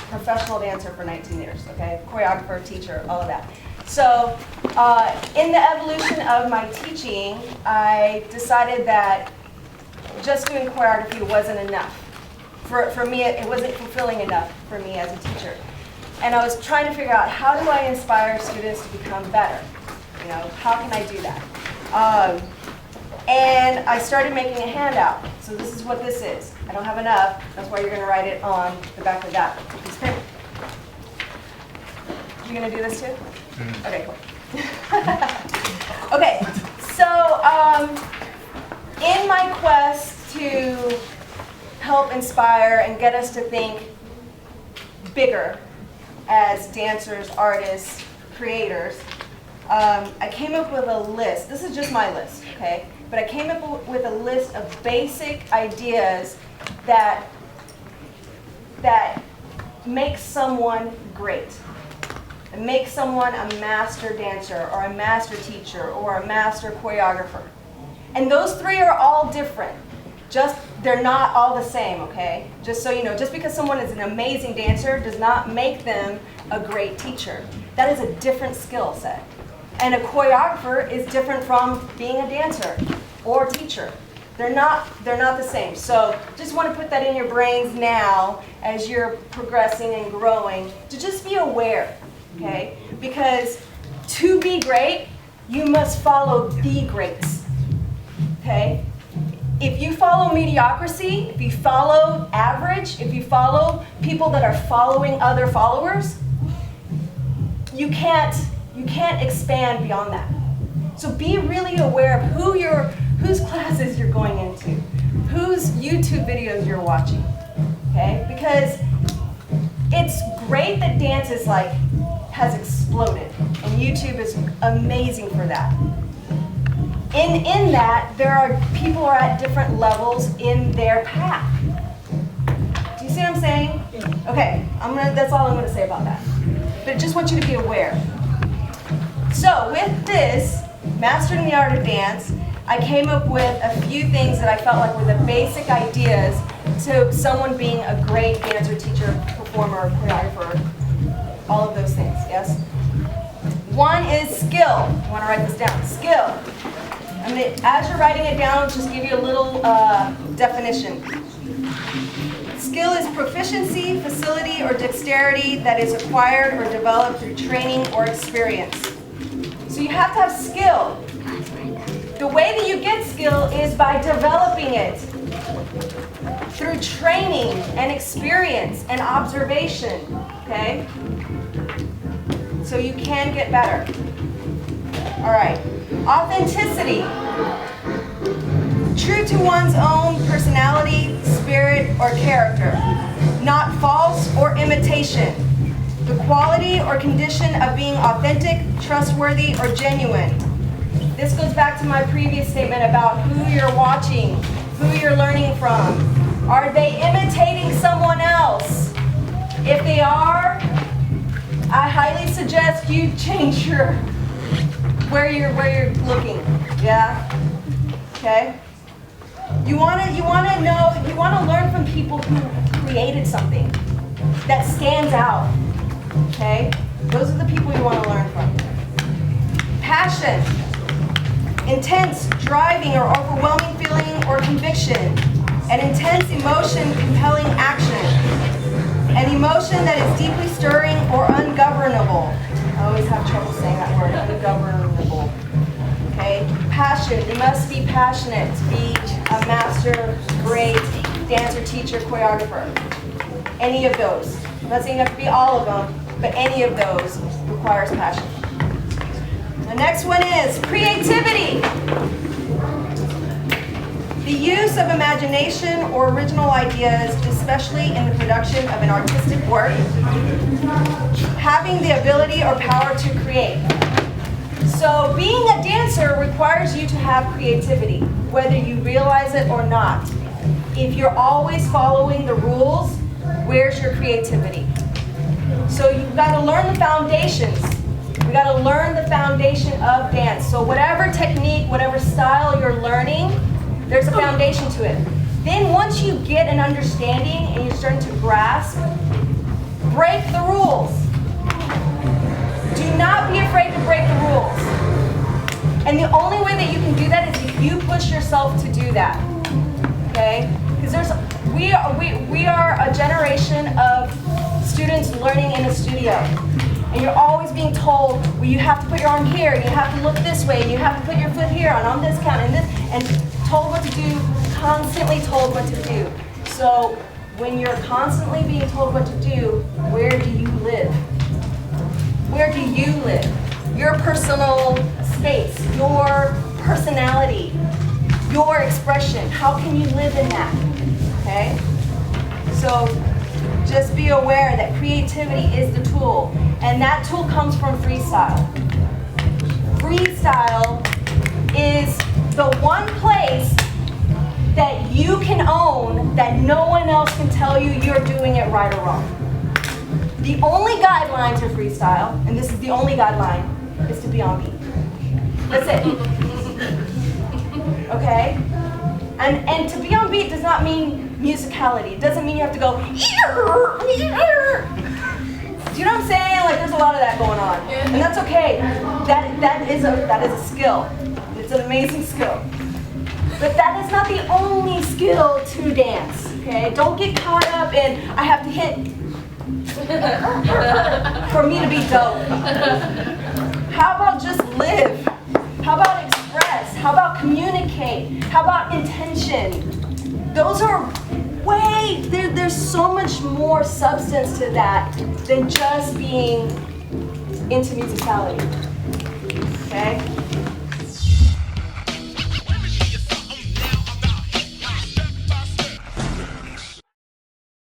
professional dancer for 19 years, okay? Choreographer, teacher, all of that. So in the evolution of my teaching, I decided that just doing choreography wasn't enough. For me, it wasn't fulfilling enough for me as a teacher. And I was trying to figure out, how do I inspire students to become better? You know, how can I do that? And I started making a handout. So this is what this is. I don't have enough. That's why you're going to write it on the back of that piece of paper. You going to do this too? Okay, cool. Okay, so in my quest to help inspire and get us to think bigger as dancers, artists, creators, I came up with a list. This is just my list, okay? But I came up with a list of basic ideas that make someone great. And make someone a master dancer or a master teacher or a master choreographer. And those three are all different. They're not all the same, okay? Just so you know, just because someone is an amazing dancer does not make them a great teacher. That is a different skill set. And a choreographer is different from being a dancer or teacher. They're not the same. So just want to put that in your brains now as you're progressing and growing, to just be aware, okay? Because to be great, you must follow the greats, okay? If you follow mediocrity, if you follow average, if you follow people that are following other followers, you can't expand beyond that. So be really aware of whose classes you're going into, whose YouTube videos you're watching, okay? Because it's great that dance has exploded, and YouTube is amazing for that. In that, people are at different levels in their path. Do you see what I'm saying? Okay, that's all I'm gonna say about that. But I just want you to be aware. So with this, Mastering the Art of Dance, I came up with a few things that I felt like were the basic ideas to someone being a great dancer, teacher, performer, choreographer, all of those things, yes? One is skill. I want to write this down. Skill. As you're writing it down, I'll just give you a little definition. Skill is proficiency, facility, or dexterity that is acquired or developed through training or experience. So you have to have skill. The way that you get skill is by developing it through training and experience and observation, okay? So you can get better. All right. Authenticity. True to one's own personality, spirit, or character. Not false or imitation. The quality or condition of being authentic, trustworthy, or genuine. This goes back to my previous statement about who you're watching, who you're learning from. Are they imitating someone else? If they are, I highly suggest you change where you're looking. Yeah? Okay? You wanna learn from people who created something that stands out. Okay? Those are the people you want to learn from. Passion. Intense, driving, or overwhelming feeling or conviction. An intense emotion, compelling action. An emotion that is deeply stirring or ungovernable. I always have trouble saying that word, ungovernable. Okay? Passion. You must be passionate to be a master, great dancer, teacher, choreographer. Any of those. I'm not saying you have to be all of them, but any of those requires passion. The next one is creativity. The use of imagination or original ideas, especially in the production of an artistic work. Having the ability or power to create. So being a dancer requires you to have creativity, whether you realize it or not. If you're always following the rules, where's your creativity? So you've got to learn the foundations. We've got to learn the foundation of dance. So whatever technique, whatever style you're learning, there's a foundation to it. Then once you get an understanding and you're starting to grasp, break And the only way that you can do that is if you push yourself to do that. Okay? Because we are a generation of students learning in a studio. And you're always being told, well, you have to put your arm here, you have to look this way, and you have to put your foot here, and on this count, and this, and told what to do, constantly told what to do. So when you're constantly being told what to do, where do you live? Where do you live? Your personal space, your personality, your expression. How can you live in that? Okay? So just be aware that creativity is the tool. And that tool comes from freestyle. Freestyle is the one place that you can own that no one else can tell you you're doing it right or wrong. The only guideline to freestyle, and this is the only guideline, is to be on beat. That's it. Okay? And to be on beat does not mean musicality. It doesn't mean you have to go, do you know what I'm saying? Like there's a lot of that going on. And that's okay. That is a skill. It's an amazing skill. But that is not the only skill to dance. Okay? Don't get caught up in I have to hit for me to be dope. How about just live? How about express? How about communicate? How about intention? Those are there's so much more substance to that than just being into musicality. Okay?